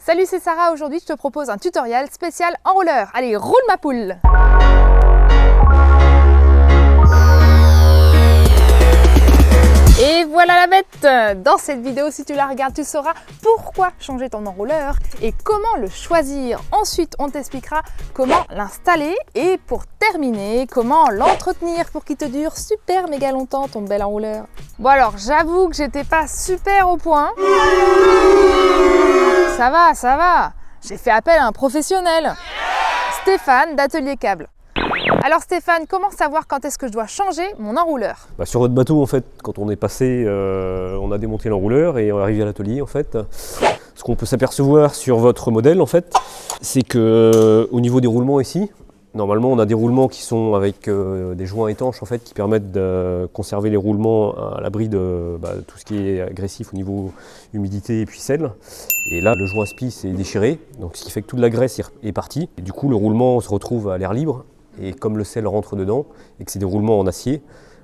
Salut, c'est Sarah. Aujourd'hui, je te propose un tutoriel spécial enrouleur. Allez, roule ma poule! Et voilà la bête! Dans cette vidéo, si tu la regardes, tu sauras pourquoi changer ton enrouleur et comment le choisir. Ensuite, on t'expliquera comment l'installer et pour terminer, comment l'entretenir pour qu'il te dure super méga longtemps ton bel enrouleur. Bon alors, j'avoue que j'étais pas super au point. Ça va, j'ai fait appel à un professionnel. Stéphane d'Atelier Câble. Alors Stéphane, comment savoir quand est-ce que je dois changer mon enrouleur? Sur votre bateau, en fait, quand on est passé, on a démonté l'enrouleur et on est arrivé à l'atelier, en fait. Ce qu'on peut s'apercevoir sur votre modèle, en fait, c'est que au niveau des roulements ici, normalement, on a des roulements qui sont avec des joints étanches, en fait, qui permettent de conserver les roulements à l'abri de tout ce qui est agressif au niveau humidité et puis sel. Et là, le joint spi s'est déchiré, donc ce qui fait que toute la graisse est partie. Et du coup, le roulement se retrouve à l'air libre. Et comme le sel rentre dedans et que c'est des roulements en acier,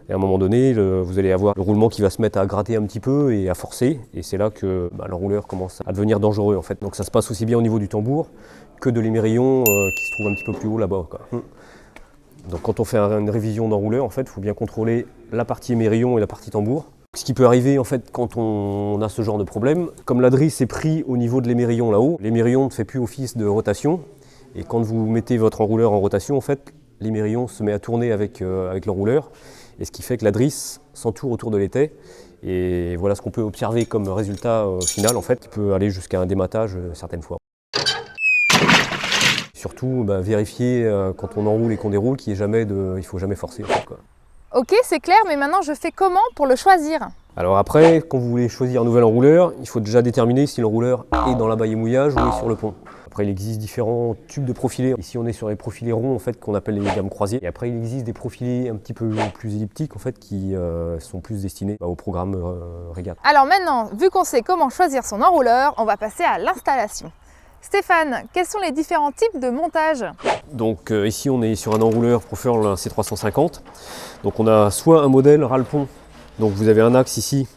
et à un moment donné, vous allez avoir le roulement qui va se mettre à gratter un petit peu et à forcer. Et c'est là que l'enrouleur commence à devenir dangereux, en fait. Donc ça se passe aussi bien au niveau du tambour que de l'émerillon qui se trouve un petit peu plus haut là-bas, quoi. Donc quand on fait une révision d'enrouleur, en fait, il faut bien contrôler la partie émerillon et la partie tambour. Ce qui peut arriver en fait quand on a ce genre de problème, comme la drisse est prise au niveau de l'émerillon là-haut, l'émerillon ne fait plus office de rotation. Et quand vous mettez votre enrouleur en rotation, en fait, l'émerillon se met à tourner avec l'enrouleur, et ce qui fait que la drisse s'entoure autour de l'étai. Et voilà ce qu'on peut observer comme résultat final, en fait, qui peut aller jusqu'à un dématage certaines fois. Surtout, vérifier quand on enroule et qu'on déroule qu'il ne faut jamais forcer, en fait, quoi. Ok, c'est clair, mais maintenant je fais comment pour le choisir? Alors après, quand vous voulez choisir un nouvel enrouleur, il faut déjà déterminer si l'enrouleur est dans la baille mouillage ou est sur le pont. Après, il existe différents tubes de profilés. Ici, on est sur les profilés ronds, en fait, qu'on appelle les gammes croisées. Et après, il existe des profilés un petit peu plus elliptiques, en fait, qui sont plus destinés au programme régate. Alors maintenant, vu qu'on sait comment choisir son enrouleur, on va passer à l'installation. Stéphane, quels sont les différents types de montage? Donc ici, on est sur un enrouleur Profearl C350. Donc on a soit un modèle râle-pont. Donc vous avez un axe ici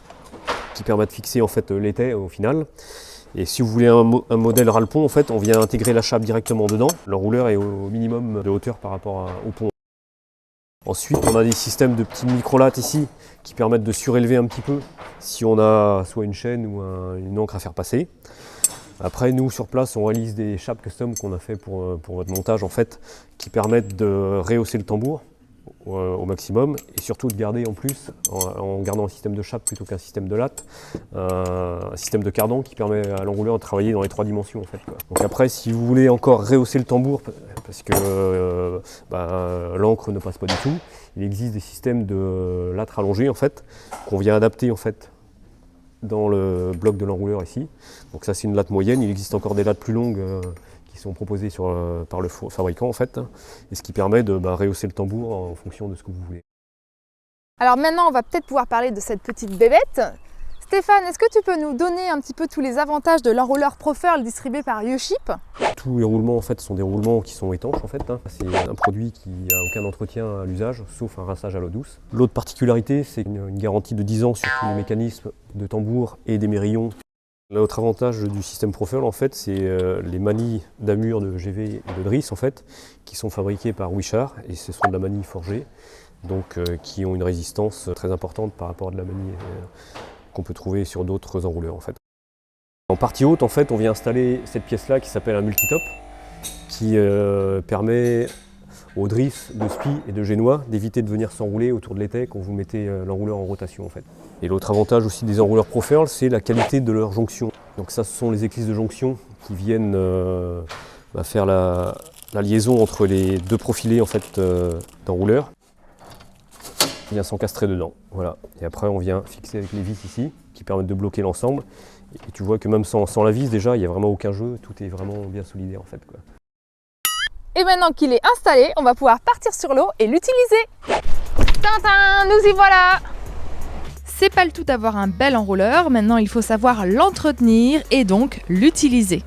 qui permet de fixer en fait l'étai au final. Et si vous voulez un modèle râle-pont, en fait, on vient intégrer la chape directement dedans. L'enrouleur est au minimum de hauteur par rapport au pont. Ensuite, on a des systèmes de petits micro-lattes ici qui permettent de surélever un petit peu si on a soit une chaîne ou une ancre à faire passer. Après, nous, sur place, on réalise des chapes custom qu'on a fait pour votre montage, en fait, qui permettent de rehausser le tambour au maximum et surtout de garder en plus, en gardant un système de chape plutôt qu'un système de latte, un système de cardan qui permet à l'enrouleur de travailler dans les 3 dimensions, en fait, quoi. Donc après, si vous voulez encore rehausser le tambour parce que l'encre ne passe pas du tout, il existe des systèmes de latte rallongée, en fait, qu'on vient adapter, en fait, dans le bloc de l'enrouleur ici. Donc ça, c'est une latte moyenne. Il existe encore des lattes plus longues qui sont proposées par le fabricant, en fait, et ce qui permet de rehausser le tambour en fonction de ce que vous voulez. Alors maintenant, on va peut-être pouvoir parler de cette petite bébête. Stéphane, est-ce que tu peux nous donner un petit peu tous les avantages de l'enrouleur Profearl distribué par U-Ship? Tous les roulements, en fait, sont des roulements qui sont étanches, en fait. C'est un produit qui n'a aucun entretien à l'usage, sauf un rinçage à l'eau douce. L'autre particularité, c'est une garantie de 10 ans sur tous les mécanismes de tambour et d'émerillon. L'autre avantage du système Profearl, en fait, c'est les manilles d'amure de GV et de drisse, en fait, qui sont fabriquées par Wishart, et ce sont de la manille forgée, donc qui ont une résistance très importante par rapport à de la manille qu'on peut trouver sur d'autres enrouleurs, en fait. En partie haute, en fait, on vient installer cette pièce-là qui s'appelle un multitop, qui permet aux drifts de spi et de génois d'éviter de venir s'enrouler autour de l'étai quand vous mettez l'enrouleur en rotation, en fait. Et l'autre avantage aussi des enrouleurs Profearl, c'est la qualité de leur jonction. Donc ça, ce sont les éclisses de jonction qui viennent faire la liaison entre les deux profilés, en fait, d'enrouleur. On vient s'encastrer dedans, voilà. Et après, on vient fixer avec les vis ici, qui permettent de bloquer l'ensemble. Et tu vois que même sans la vis, déjà, il n'y a vraiment aucun jeu, tout est vraiment bien solidaire, en fait, quoi. Et maintenant qu'il est installé, on va pouvoir partir sur l'eau et l'utiliser. Tintin, nous y voilà! C'est pas le tout d'avoir un bel enrouleur, maintenant il faut savoir l'entretenir et donc l'utiliser.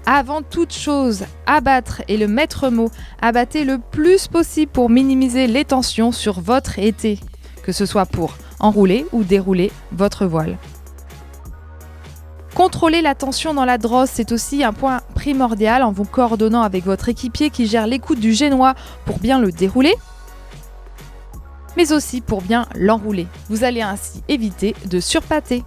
Avant toute chose, abattre est le maître mot. Abattez le plus possible pour minimiser les tensions sur votre étai, que ce soit pour enrouler ou dérouler votre voile. Contrôler la tension dans la drosse, c'est aussi un point primordial en vous coordonnant avec votre équipier qui gère l'écoute du génois pour bien le dérouler, mais aussi pour bien l'enrouler. Vous allez ainsi éviter de surpâter.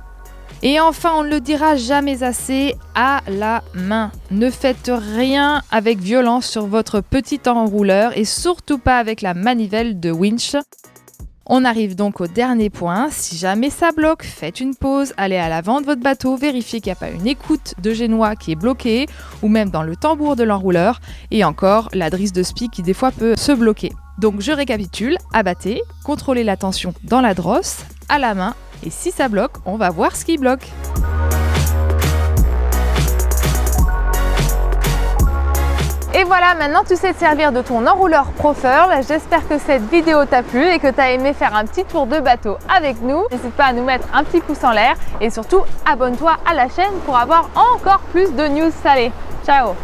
Et enfin, on ne le dira jamais assez, à la main. Ne faites rien avec violence sur votre petit enrouleur et surtout pas avec la manivelle de winch. On arrive donc au dernier point. Si jamais ça bloque, faites une pause, allez à l'avant de votre bateau, vérifiez qu'il n'y a pas une écoute de génois qui est bloquée ou même dans le tambour de l'enrouleur et encore la drisse de spi qui des fois peut se bloquer. Donc je récapitule, abattez, contrôlez la tension dans la drosse, à la main et si ça bloque, on va voir ce qui bloque. Et voilà, maintenant tu sais te servir de ton enrouleur Profurl. J'espère que cette vidéo t'a plu et que tu as aimé faire un petit tour de bateau avec nous. N'hésite pas à nous mettre un petit pouce en l'air et surtout abonne-toi à la chaîne pour avoir encore plus de news salées. Ciao!